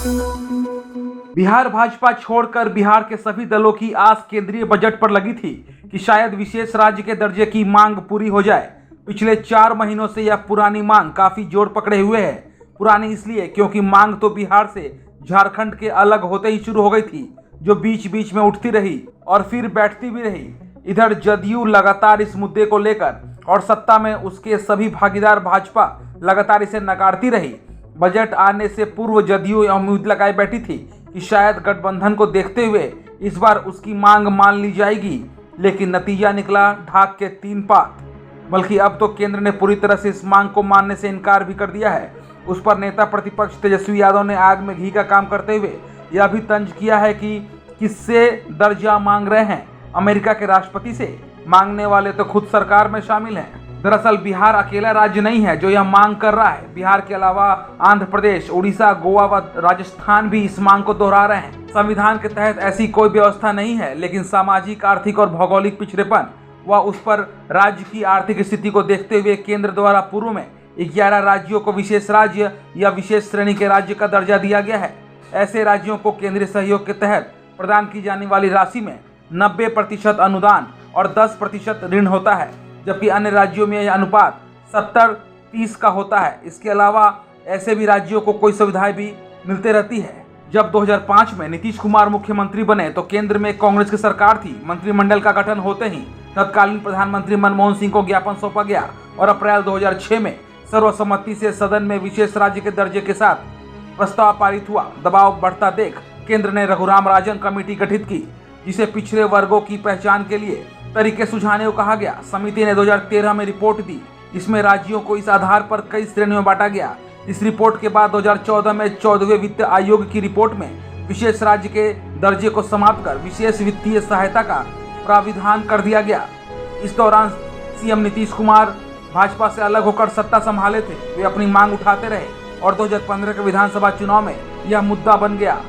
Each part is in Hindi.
बिहार भाजपा छोड़कर बिहार के सभी दलों की आस केंद्रीय बजट पर लगी थी कि शायद विशेष राज्य के दर्जे की मांग पूरी हो जाए। पिछले 4 महीनों से यह पुरानी मांग काफी जोर पकड़े हुए है। पुरानी इसलिए क्योंकि मांग तो बिहार से झारखंड के अलग होते ही शुरू हो गई थी, जो बीच बीच में उठती रही और फिर बैठती भी रही। इधर जदयू लगातार इस मुद्दे को लेकर और सत्ता में उसके सभी भागीदार भाजपा लगातार इसे नकारती रही। बजट आने से पूर्व जदयू उम्मीद लगाई बैठी थी कि शायद गठबंधन को देखते हुए इस बार उसकी मांग मान ली जाएगी, लेकिन नतीजा निकला ढाक के 3 पात। बल्कि अब तो केंद्र ने पूरी तरह से इस मांग को मानने से इनकार भी कर दिया है। उस पर नेता प्रतिपक्ष तेजस्वी यादव ने आग में घी का काम करते हुए यह भी तंज किया है कि किससे दर्जा मांग रहे हैं, अमेरिका के राष्ट्रपति से? मांगने वाले तो खुद सरकार में शामिल हैं। दरअसल बिहार अकेला राज्य नहीं है जो यह मांग कर रहा है। बिहार के अलावा आंध्र प्रदेश, उड़ीसा, गोवा व राजस्थान भी इस मांग को दोहरा रहे हैं। संविधान के तहत ऐसी कोई व्यवस्था नहीं है, लेकिन सामाजिक, आर्थिक और भौगोलिक पिछड़ेपन व उस पर राज्य की आर्थिक स्थिति को देखते हुए केंद्र द्वारा पूर्व में 11 राज्यों को विशेष राज्य या विशेष श्रेणी के राज्य का दर्जा दिया गया है। ऐसे राज्यों को केंद्रीय सहयोग के तहत प्रदान की जाने वाली राशि में 90% अनुदान और 10% ऋण होता है, जबकि अन्य राज्यों में यह अनुपात 70-30 का होता है। इसके अलावा ऐसे भी राज्यों को कोई सुविधाएं भी मिलते रहती है। जब 2005 में नीतीश कुमार मुख्यमंत्री बने तो केंद्र में कांग्रेस की सरकार थी। मंत्रिमंडल का गठन होते ही तत्कालीन प्रधानमंत्री मनमोहन सिंह को ज्ञापन सौंपा गया और अप्रैल 2006 में सर्वसम्मति से सदन में विशेष राज्य के दर्जे के साथ प्रस्ताव पारित हुआ। दबाव बढ़ता देख केंद्र ने रघुराम राजन कमेटी गठित की, जिसे पिछड़े वर्गों की पहचान के लिए तरीके सुझाने को कहा गया। समिति ने 2013 में रिपोर्ट दी। इसमें राज्यों को इस आधार पर कई श्रेणियों में बांटा गया। इस रिपोर्ट के बाद 2014 में 14वें वित्त आयोग की रिपोर्ट में विशेष राज्य के दर्जे को समाप्त कर विशेष वित्तीय सहायता का प्राविधान कर दिया गया। इस दौरान सीएम नीतीश कुमार भाजपा से अलग होकर सत्ता संभाले थे। वे अपनी मांग उठाते रहे और 2015 के विधानसभा चुनाव में यह मुद्दा बन गया।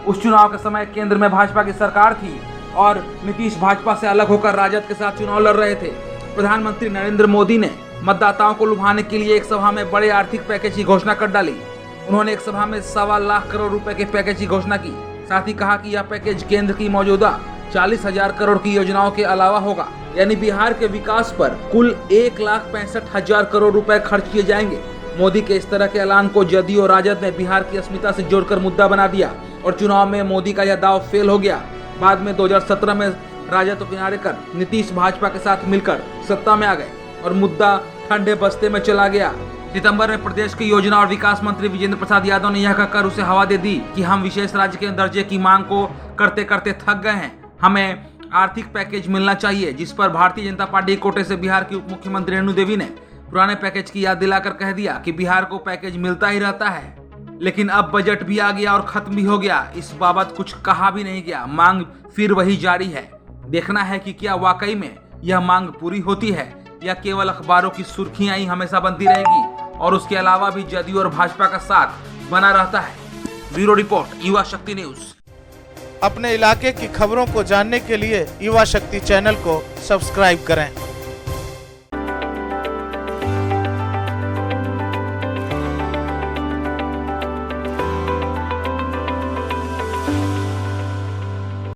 उस चुनाव के समय केंद्र में भाजपा की सरकार थी और नीतीश भाजपा से अलग होकर राजद के साथ चुनाव लड़ रहे थे। प्रधानमंत्री नरेंद्र मोदी ने मतदाताओं को लुभाने के लिए एक सभा में बड़े आर्थिक पैकेज की घोषणा कर डाली। उन्होंने एक सभा में 1.25 लाख करोड़ रुपए के पैकेज की घोषणा की। साथ ही कहा कि यह पैकेज केंद्र की मौजूदा 40,000 करोड़ की योजनाओं के अलावा होगा, यानी बिहार के विकास पर कुल 1,65,000 करोड़ रुपए खर्च किए जाएंगे। मोदी के इस तरह के ऐलान को जदयू और राजद ने बिहार की अस्मिता से जोड़कर मुद्दा बना दिया और चुनाव में मोदी का यह दाव फेल हो गया। बाद में 2017 में राजद को किनारे कर नीतीश भाजपा के साथ मिलकर सत्ता में आ गए और मुद्दा ठंडे बस्ते में चला गया। सितंबर में प्रदेश के योजना और विकास मंत्री विजेंद्र प्रसाद यादव ने यह कहकर उसे हवा दे दी कि हम विशेष राज्य के दर्जे की मांग को करते करते थक गए हैं, हमें आर्थिक पैकेज मिलना चाहिए। जिस पर भारतीय जनता पार्टी कोटे से बिहार की उप मुख्यमंत्री रेणु देवी ने पुराने पैकेज की याद दिलाकर कह दिया कि बिहार को पैकेज मिलता ही रहता है। लेकिन अब बजट भी आ गया और खत्म भी हो गया, इस बाबत कुछ कहा भी नहीं गया। मांग फिर वही जारी है। देखना है कि क्या वाकई में यह मांग पूरी होती है या केवल अखबारों की सुर्खियां ही हमेशा बनती रहेगी और उसके अलावा भी जदयू और भाजपा का साथ बना रहता है। ब्यूरो रिपोर्ट, युवा शक्ति न्यूज। अपने इलाके की खबरों को जानने के लिए युवा शक्ति चैनल को सब्सक्राइब करें।